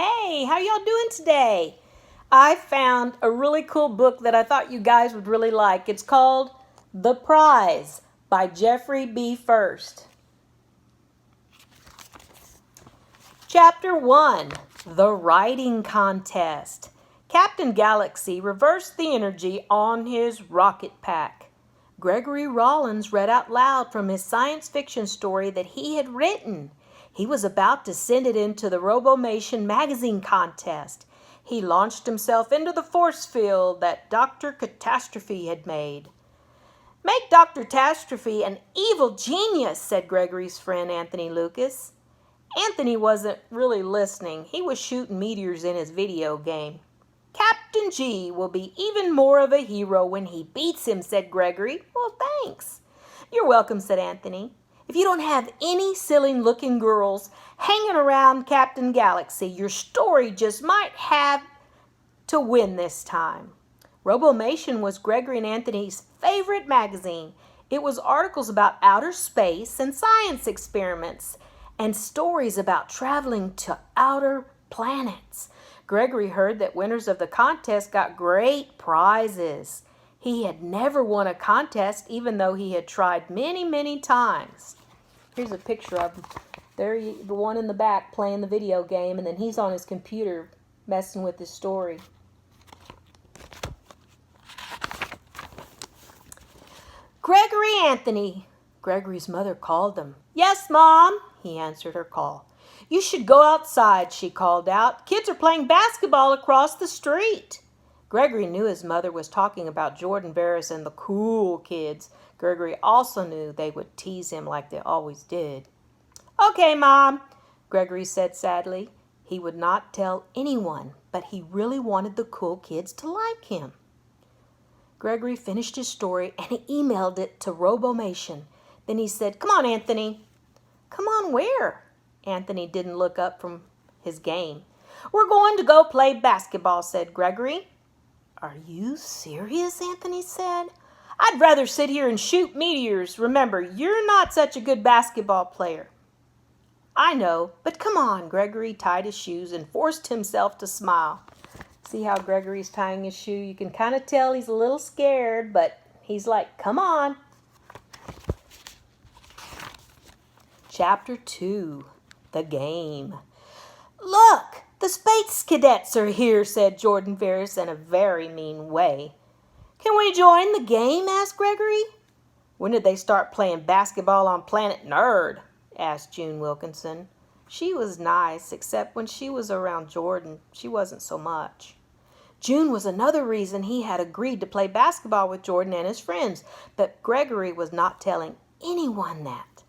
Hey, how y'all doing today? I found a really cool book that I thought you guys would really like. It's called The Prize by Jeffrey B Fuerst. Chapter 1, The Writing Contest. Captain Galaxy reversed the energy on his rocket pack. Gregory Rollins read out loud from his science fiction story that he had written. He was about to send it into the Robomation magazine contest. He launched himself into the force field that Dr. Catastrophe had made. "Make Dr. Catastrophe an evil genius," said Gregory's friend Anthony Lucas. Anthony wasn't really listening. He was shooting meteors in his video game. "Captain G will be even more of a hero when he beats him," said Gregory. "Well, thanks." "You're welcome," said Anthony. "If you don't have any silly-looking girls hanging around Captain Galaxy, your story just might have to win this time." Robomation was Gregory and Anthony's favorite magazine. It was articles about outer space and science experiments and stories about traveling to outer planets. Gregory heard that winners of the contest got great prizes. He had never won a contest, even though he had tried many, many times. Here's a picture of him. There, the one in the back playing the video game, and then he's on his computer messing with his story. "Gregory Anthony," Gregory's mother called him. "Yes, Mom," he answered her call. "You should go outside," she called out. "Kids are playing basketball across the street." Gregory knew his mother was talking about Jordan Barris and the cool kids. Gregory also knew they would tease him like they always did. "Okay, Mom," Gregory said sadly. He would not tell anyone, but he really wanted the cool kids to like him. Gregory finished his story and he emailed it to Robomation. Then he said, "Come on, Anthony." "Come on where?" Anthony didn't look up from his game. "We're going to go play basketball," said Gregory. "Are you serious?" Anthony said. "I'd rather sit here and shoot meteors. Remember, you're not such a good basketball player." "I know, but come on." Gregory tied his shoes and forced himself to smile. See how Gregory's tying his shoe? You can kind of tell he's a little scared, but he's like, "Come on." Chapter 2, The Game. "Look, the space cadets are here," said Jordan Barris in a very mean way. "Can we join the game?" asked Gregory. "When did they start playing basketball on Planet Nerd?" asked June Wilkinson. She was nice, except when she was around Jordan, she wasn't so much. June was another reason he had agreed to play basketball with Jordan and his friends, but Gregory was not telling anyone that.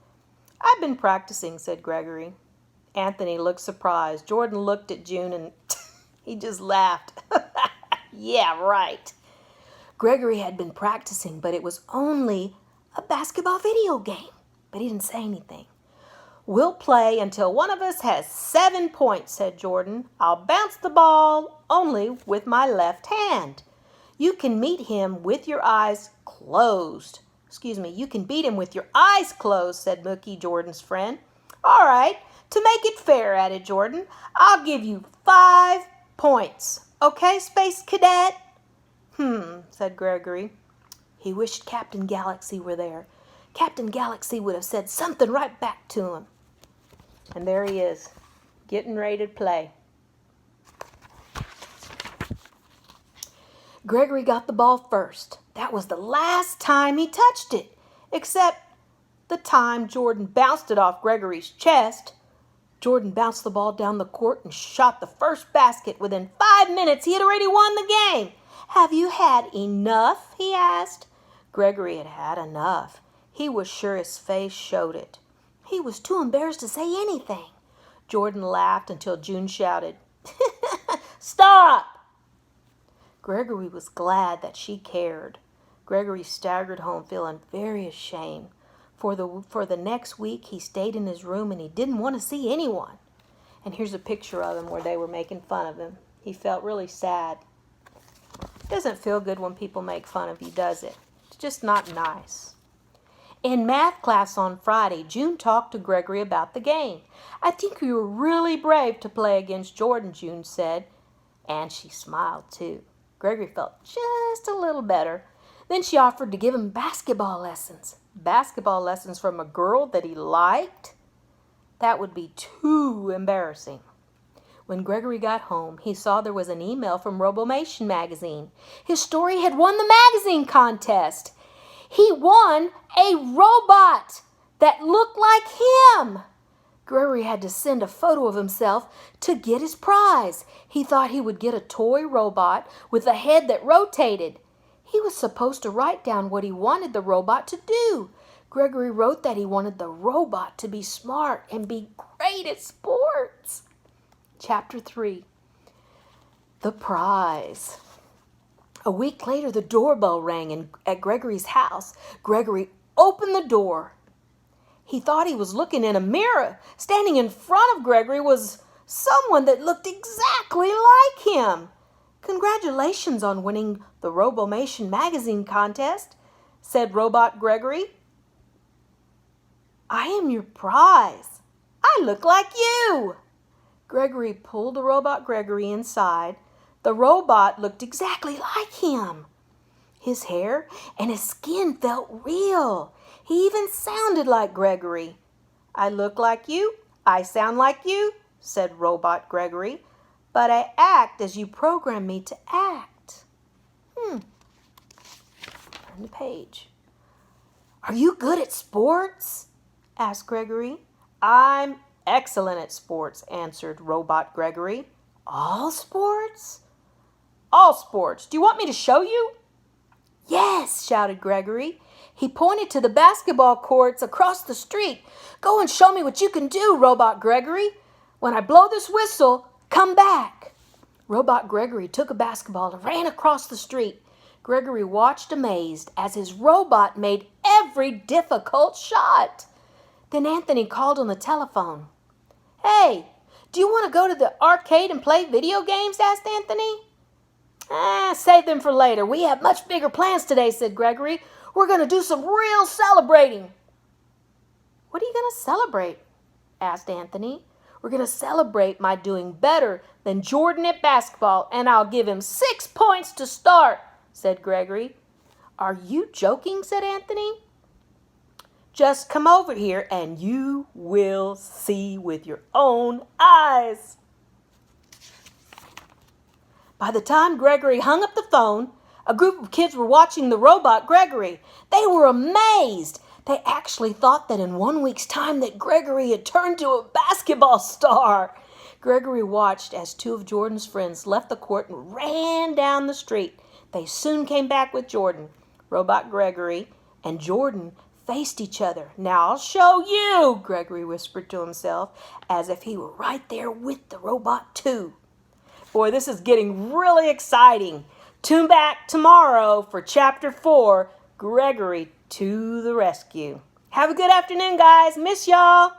"I've been practicing," said Gregory. Anthony looked surprised. Jordan looked at June and he just laughed. "Yeah, right." Gregory had been practicing, but it was only a basketball video game. But he didn't say anything. "We'll play until one of us has 7 points," said Jordan. "I'll bounce the ball only with my left hand. You can meet him with your eyes closed." "You can beat him with your eyes closed," said Mookie, Jordan's friend. "All right, to make it fair," added Jordan, "I'll give you 5 points. Okay, Space Cadet?" Said Gregory. He wished Captain Galaxy were there. Captain Galaxy would have said something right back to him. And there he is, getting ready to play. Gregory got the ball first. That was the last time he touched it, except the time Jordan bounced it off Gregory's chest. Jordan bounced the ball down the court and shot the first basket. Within 5 minutes, he had already won the game. "Have you had enough?" he asked. Gregory had had enough. He was sure his face showed it. He was too embarrassed to say anything. Jordan laughed until June shouted, "Stop!" Gregory was glad that she cared. Gregory staggered home feeling very ashamed. For the next week, he stayed in his room and he didn't want to see anyone. And here's a picture of him where they were making fun of him. He felt really sad. It doesn't feel good when people make fun of you, does it? It's just not nice. In math class on Friday, June talked to Gregory about the game. "I think you were really brave to play against Jordan," June said. And she smiled, too. Gregory felt just a little better. Then she offered to give him basketball lessons. Basketball lessons from a girl that he liked? That would be too embarrassing. When Gregory got home, he saw there was an email from Robomation magazine. His story had won the magazine contest. He won a robot that looked like him. Gregory had to send a photo of himself to get his prize. He thought he would get a toy robot with a head that rotated. He was supposed to write down what he wanted the robot to do. Gregory wrote that he wanted the robot to be smart and be great at sports. Chapter 3. The prize. A week later, the doorbell rang at Gregory's house. Gregory opened the door. He thought he was looking in a mirror. Standing in front of Gregory was someone that looked exactly like him. "Congratulations on winning the Robomation magazine contest," said Robot Gregory. "I am your prize. I look like you." Gregory pulled the Robot Gregory inside. The robot looked exactly like him. His hair and his skin felt real. He even sounded like Gregory. "I look like you. I sound like you," said Robot Gregory. "But I act as you program me to act." Turn the page. "Are you good at sports?" asked Gregory. "I'm excellent at sports," answered Robot Gregory. "All sports?" "All sports. Do you want me to show you?" "Yes," shouted Gregory. He pointed to the basketball courts across the street. "Go and show me what you can do, Robot Gregory. When I blow this whistle, come back." Robot Gregory took a basketball and ran across the street. Gregory watched amazed as his robot made every difficult shot. Then Anthony called on the telephone. "Hey, do you want to go to the arcade and play video games?" asked Anthony. "Save them for later. We have much bigger plans today," said Gregory. "We're going to do some real celebrating." "What are you going to celebrate?" asked Anthony. "We're going to celebrate my doing better than Jordan at basketball, and I'll give him 6 points to start," said Gregory. "Are you joking?" said Anthony. "Just come over here and you will see with your own eyes." By the time Gregory hung up the phone, a group of kids were watching the Robot Gregory. They were amazed. They actually thought that in 1 week's time that Gregory had turned to a basketball star. Gregory watched as 2 of Jordan's friends left the court and ran down the street. They soon came back with Jordan. Robot Gregory and Jordan faced each other. "Now I'll show you," Gregory whispered to himself, as if he were right there with the robot too. Boy, this is getting really exciting. Tune back tomorrow for Chapter 4, Gregory to the Rescue. Have a good afternoon, guys. Miss y'all.